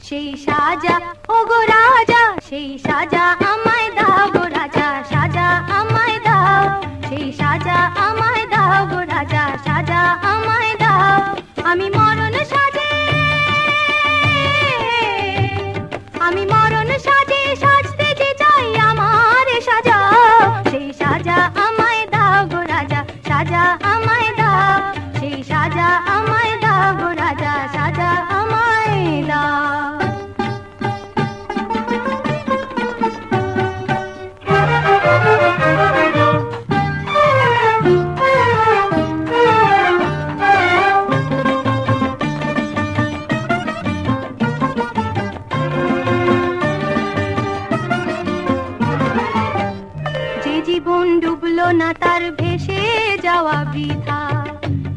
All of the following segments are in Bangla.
সেই সাজা ওগো রাজা, সেই সাজা আমায় দাও গো রাজা, সাজা আমায় দাও, সেই সাজা আমায় দাও গো রাজা, সাজা আমায় দাও। আমি মরণ সাজে, আমি মরণ সাজে সাজতে যে চাই আমার সাজাও, সেই সাজা আমায় দাও গো রাজা, সাজা আমায় দাও, সেই সাজা আমায় দাও গো রাজা, সাজা আমায় দাও। জীবন ডুবলো না তার ভেসে যাওয়া বৃথা,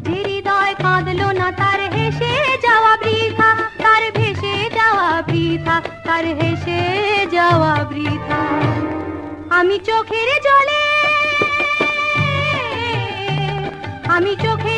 যে হৃদয় কাঁদলো না তার হেসে যাওয়া বৃথা, তার ভেসে যাওয়া বৃথা, তার হেসে যাওয়া বৃথা। আমি চোখের জলে, আমি চোখের